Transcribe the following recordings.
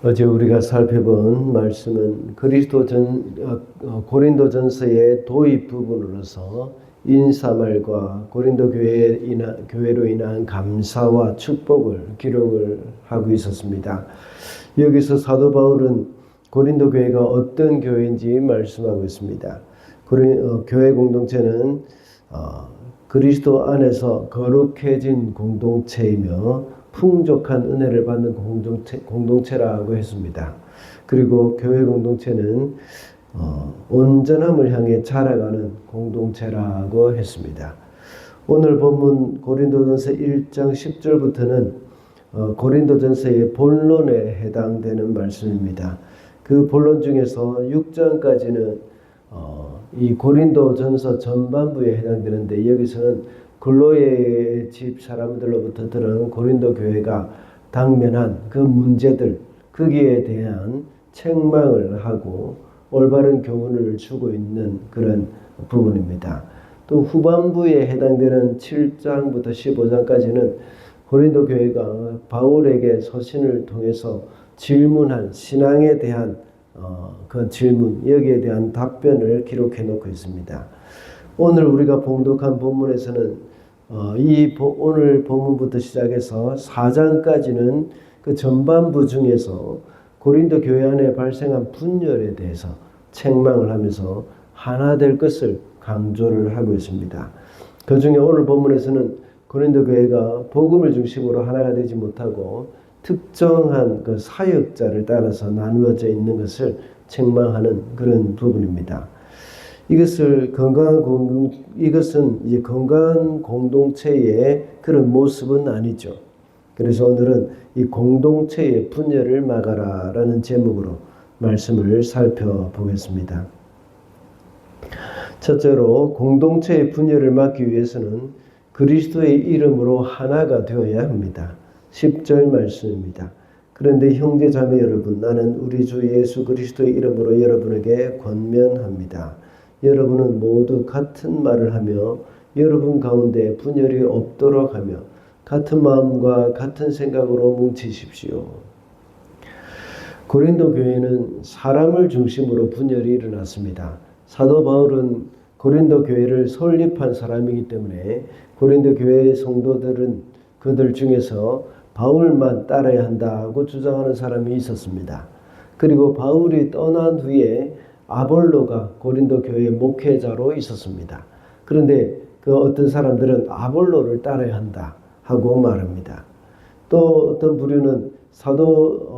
어제 우리가 살펴본 말씀은 고린도전서의 도입 부분으로서 인사말과 고린도 교회로 인한 감사와 축복을 기록을 하고 있었습니다. 여기서 사도 바울은 고린도 교회가 어떤 교회인지 말씀하고 있습니다. 교회 공동체는 그리스도 안에서 거룩해진 공동체이며 풍족한 은혜를 받는 공동체라고 했습니다. 그리고 교회 공동체는 온전함을 향해 자라가는 공동체라고 했습니다. 오늘 본문 고린도전서 1장 10절부터는 고린도전서의 본론에 해당되는 말씀입니다. 그 본론 중에서 6장까지는 이 고린도전서 전반부에 해당되는데, 여기서는 글로의 집 사람들로부터 들은 고린도 교회가 당면한 그 문제들, 거기에 대한 책망을 하고 올바른 교훈을 주고 있는 그런 부분입니다. 또 후반부에 해당되는 7장부터 15장까지는 고린도 교회가 바울에게 서신을 통해서 질문한 신앙에 대한 그 질문, 여기에 대한 답변을 기록해 놓고 있습니다. 오늘 우리가 봉독한 본문에서는 오늘 본문부터 시작해서 4장까지는 그 전반부 중에서 고린도 교회 안에 발생한 분열에 대해서 책망을 하면서 하나 될 것을 강조를 하고 있습니다. 그 중에 오늘 본문에서는 고린도 교회가 복음을 중심으로 하나가 되지 못하고 특정한 그 사역자를 따라서 나누어져 있는 것을 책망하는 그런 부분입니다. 이것은 이제 건강한 공동체의 그런 모습은 아니죠. 그래서 오늘은 이 공동체의 분열을 막아라라는 제목으로 말씀을 살펴보겠습니다. 첫째로, 공동체의 분열을 막기 위해서는 그리스도의 이름으로 하나가 되어야 합니다. 10절 말씀입니다. 그런데 형제 자매 여러분, 나는 우리 주 예수 그리스도의 이름으로 여러분에게 권면합니다. 여러분은 모두 같은 말을 하며 여러분 가운데 분열이 없도록 하며 같은 마음과 같은 생각으로 뭉치십시오. 고린도 교회는 사람을 중심으로 분열이 일어났습니다. 사도 바울은 고린도 교회를 설립한 사람이기 때문에 고린도 교회의 성도들은 그들 중에서 바울만 따라야 한다고 주장하는 사람이 있었습니다. 그리고 바울이 떠난 후에 아볼로가 고린도 교회의 목회자로 있었습니다. 그런데 그 어떤 사람들은 아볼로를 따라야 한다 하고 말합니다. 또 어떤 부류는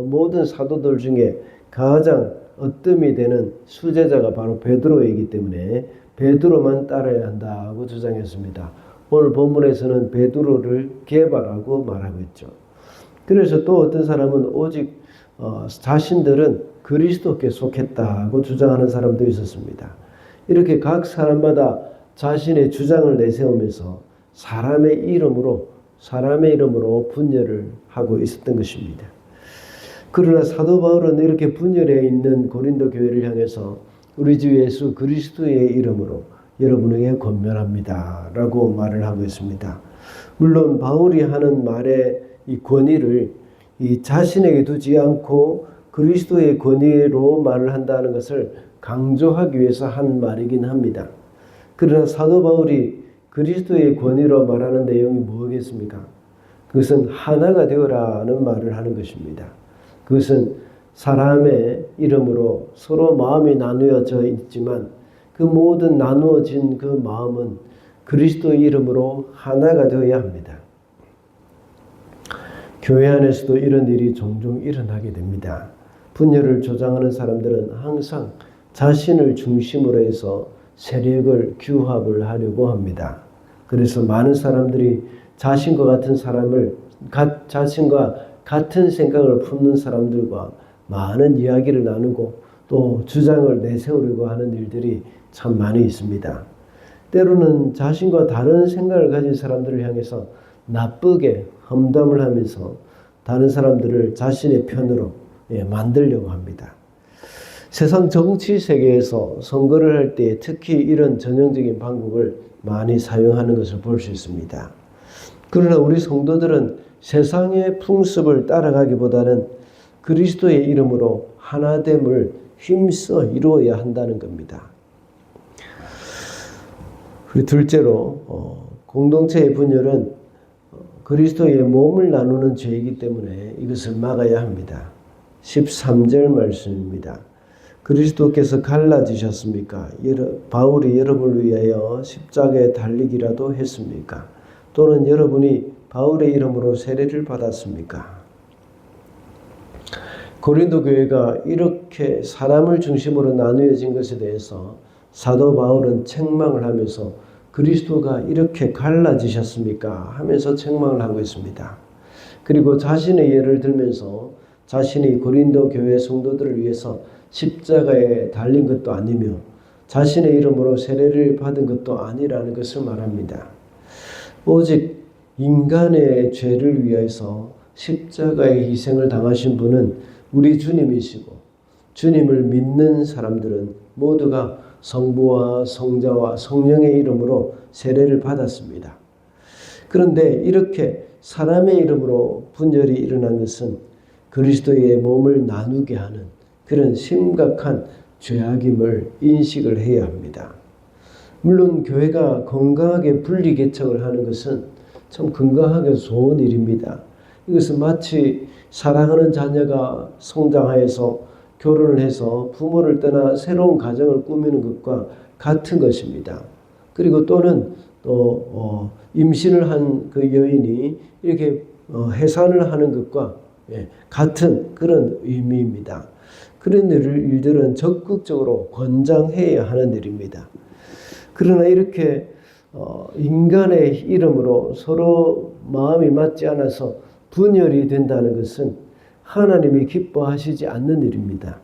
모든 사도들 중에 가장 으뜸이 되는 수제자가 바로 베드로이기 때문에 베드로만 따라야 한다고 주장했습니다. 오늘 본문에서는 베드로를 개발하고 말하고 있죠. 그래서 또 어떤 사람은 오직 자신들은 그리스도께 속했다고 주장하는 사람도 있었습니다. 이렇게 각 사람마다 자신의 주장을 내세우면서 사람의 이름으로 분열을 하고 있었던 것입니다. 그러나 사도 바울은 이렇게 분열해 있는 고린도 교회를 향해서 우리 주 예수 그리스도의 이름으로 여러분에게 권면합니다 라고 말을 하고 있습니다. 물론 바울이 하는 말의 이 권위를 자신에게 두지 않고 그리스도의 권위로 말을 한다는 것을 강조하기 위해서 한 말이긴 합니다. 그러나 사도 바울이 그리스도의 권위로 말하는 내용이 뭐겠습니까? 그것은 하나가 되어라는 말을 하는 것입니다. 그것은 사람의 이름으로 서로 마음이 나누어져 있지만 그 모든 나누어진 그 마음은 그리스도의 이름으로 하나가 되어야 합니다. 교회 안에서도 이런 일이 종종 일어나게 됩니다. 분열을 조장하는 사람들은 항상 자신을 중심으로 해서 세력을 규합을 하려고 합니다. 그래서 많은 사람들이 자신과 같은 생각을 품는 사람들과 많은 이야기를 나누고 또 주장을 내세우려고 하는 일들이 참 많이 있습니다. 때로는 자신과 다른 생각을 가진 사람들을 향해서 나쁘게 험담을 하면서 다른 사람들을 자신의 편으로 만들려고 합니다. 세상 정치 세계에서 선거를 할 때 특히 이런 전형적인 방법을 많이 사용하는 것을 볼 수 있습니다. 그러나 우리 성도들은 세상의 풍습을 따라가기보다는 그리스도의 이름으로 하나됨을 힘써 이루어야 한다는 겁니다. 그리고 둘째로 공동체의 분열은 그리스도의 몸을 나누는 죄이기 때문에 이것을 막아야 합니다. 13절 말씀입니다. 그리스도께서 갈라지셨습니까? 바울이 여러분을 위하여 십자가에 달리기라도 했습니까? 또는 여러분이 바울의 이름으로 세례를 받았습니까? 고린도 교회가 이렇게 사람을 중심으로 나누어진 것에 대해서 사도 바울은 책망을 하면서 그리스도가 이렇게 갈라지셨습니까? 하면서 책망을 하고 있습니다. 그리고 자신의 예를 들면서 자신이 고린도 교회 성도들을 위해서 십자가에 달린 것도 아니며 자신의 이름으로 세례를 받은 것도 아니라는 것을 말합니다. 오직 인간의 죄를 위해서 십자가의 희생을 당하신 분은 우리 주님이시고 주님을 믿는 사람들은 모두가 성부와 성자와 성령의 이름으로 세례를 받았습니다. 그런데 이렇게 사람의 이름으로 분열이 일어난 것은 그리스도의 몸을 나누게 하는 그런 심각한 죄악임을 인식을 해야 합니다. 물론 교회가 건강하게 분리개척을 하는 것은 참 건강하게 좋은 일입니다. 이것은 마치 사랑하는 자녀가 성장하여서 결혼을 해서 부모를 떠나 새로운 가정을 꾸미는 것과 같은 것입니다. 그리고 또는 또 임신을 한 그 여인이 이렇게 해산을 하는 것과 같은 그런 의미입니다. 그런 일들은 적극적으로 권장해야 하는 일입니다. 그러나 이렇게 인간의 이름으로 서로 마음이 맞지 않아서 분열이 된다는 것은 하나님이 기뻐하시지 않는 일입니다.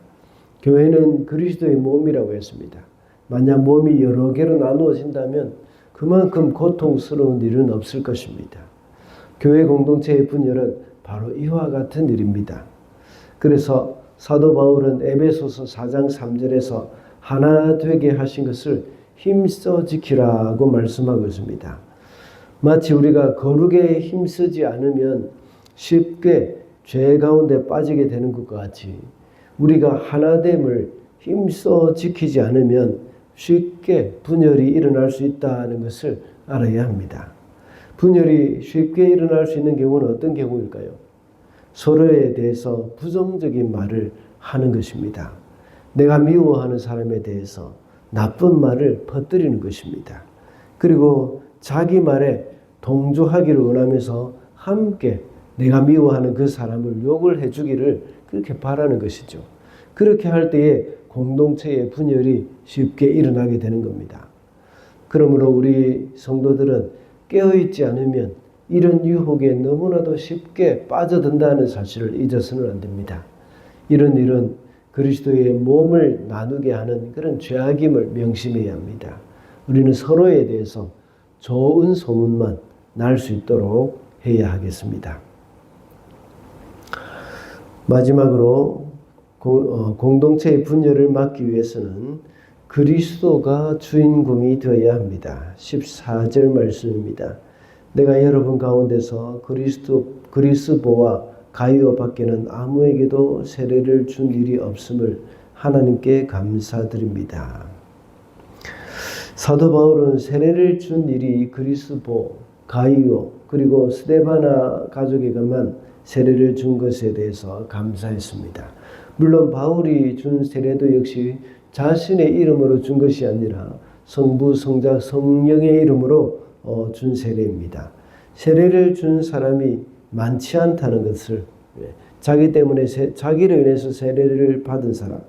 교회는 그리스도의 몸이라고 했습니다. 만약 몸이 여러 개로 나누어진다면 그만큼 고통스러운 일은 없을 것입니다. 교회 공동체의 분열은 바로 이와 같은 일입니다. 그래서 사도 바울은 에베소서 4장 3절에서 하나 되게 하신 것을 힘써 지키라고 말씀하고 있습니다. 마치 우리가 거룩에 힘쓰지 않으면 쉽게 죄 가운데 빠지게 되는 것과 같이 우리가 하나됨을 힘써 지키지 않으면 쉽게 분열이 일어날 수 있다는 것을 알아야 합니다. 분열이 쉽게 일어날 수 있는 경우는 어떤 경우일까요? 서로에 대해서 부정적인 말을 하는 것입니다. 내가 미워하는 사람에 대해서 나쁜 말을 퍼뜨리는 것입니다. 그리고 자기 말에 동조하기를 원하면서 함께 내가 미워하는 그 사람을 욕을 해주기를 그렇게 바라는 것이죠. 그렇게 할 때에 공동체의 분열이 쉽게 일어나게 되는 겁니다. 그러므로 우리 성도들은 깨어있지 않으면 이런 유혹에 너무나도 쉽게 빠져든다는 사실을 잊어서는 안 됩니다. 이런 일은 그리스도의 몸을 나누게 하는 그런 죄악임을 명심해야 합니다. 우리는 서로에 대해서 좋은 소문만 날 수 있도록 해야 하겠습니다. 마지막으로 공동체의 분열을 막기 위해서는 그리스도가 주인공이 되어야 합니다. 14절 말씀입니다. 내가 여러분 가운데서 그리스도와 가이오 밖에는 아무에게도 세례를 준 일이 없음을 하나님께 감사드립니다. 사도 바울은 세례를 준 일이 그리스도, 가이오 그리고 스데바나 가족에게만 세례를 준 것에 대해서 감사했습니다. 물론 바울이 준 세례도 역시 자신의 이름으로 준 것이 아니라 성부, 성자, 성령의 이름으로 준 세례입니다. 세례를 준 사람이 많지 않다는 것을 자기 때문에 자기를 인해서 세례를 받은 사람,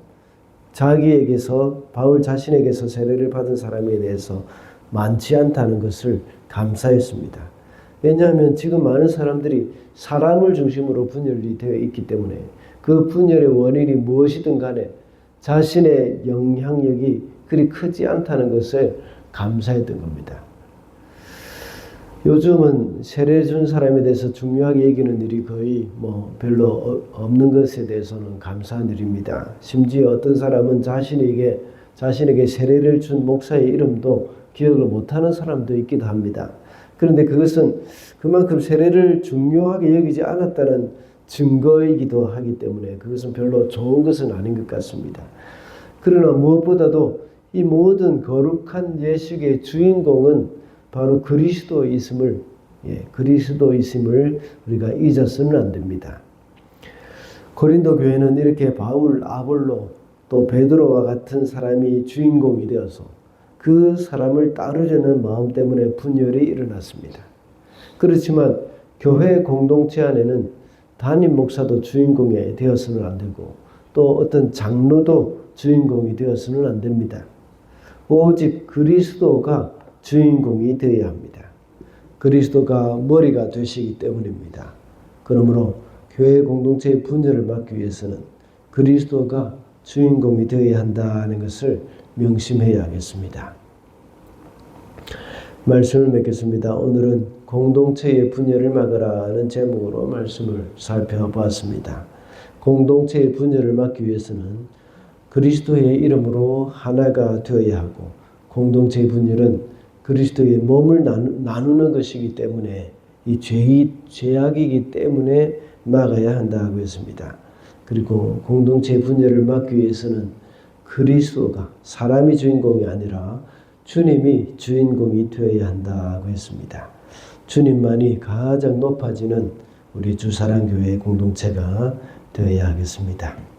자기에게서 바울 자신에게서 세례를 받은 사람에 대해서 많지 않다는 것을 감사했습니다. 왜냐하면 지금 많은 사람들이 사람을 중심으로 분열이 되어 있기 때문에 그 분열의 원인이 무엇이든 간에 자신의 영향력이 그리 크지 않다는 것을 감사했던 겁니다. 요즘은 세례 준 사람에 대해서 중요하게 여기는 일이 거의 별로 없는 것에 대해서는 감사한 일입니다. 심지어 어떤 사람은 자신에게 세례를 준 목사의 이름도 기억을 못하는 사람도 있기도 합니다. 그런데 그것은 그만큼 세례를 중요하게 여기지 않았다는 증거이기도 하기 때문에 그것은 별로 좋은 것은 아닌 것 같습니다. 그러나 무엇보다도 이 모든 거룩한 예식의 주인공은 바로 그리스도이심을 우리가 잊어서는 안 됩니다. 고린도 교회는 이렇게 바울, 아볼로, 또 베드로와 같은 사람이 주인공이 되어서 그 사람을 따르려는 마음 때문에 분열이 일어났습니다. 그렇지만 교회 공동체 안에는 담임 목사도 주인공이 되어서는 안 되고 또 어떤 장로도 주인공이 되어서는 안 됩니다. 오직 그리스도가 주인공이 되어야 합니다. 그리스도가 머리가 되시기 때문입니다. 그러므로 교회 공동체의 분열을 막기 위해서는 그리스도가 주인공이 되어야 한다는 것을 명심해야 하겠습니다. 말씀을 맺겠습니다. 오늘은 공동체의 분열을 막으라는 제목으로 말씀을 살펴보았습니다. 공동체의 분열을 막기 위해서는 그리스도의 이름으로 하나가 되어야 하고 공동체의 분열은 그리스도의 몸을 나누는 것이기 때문에 이 죄악이기 때문에 막아야 한다고 했습니다. 그리고 공동체의 분열을 막기 위해서는 그리스도가 사람이 주인공이 아니라 주님이 주인공이 되어야 한다고 했습니다. 주님만이 가장 높아지는 우리 주사랑교회 공동체가 되어야 하겠습니다.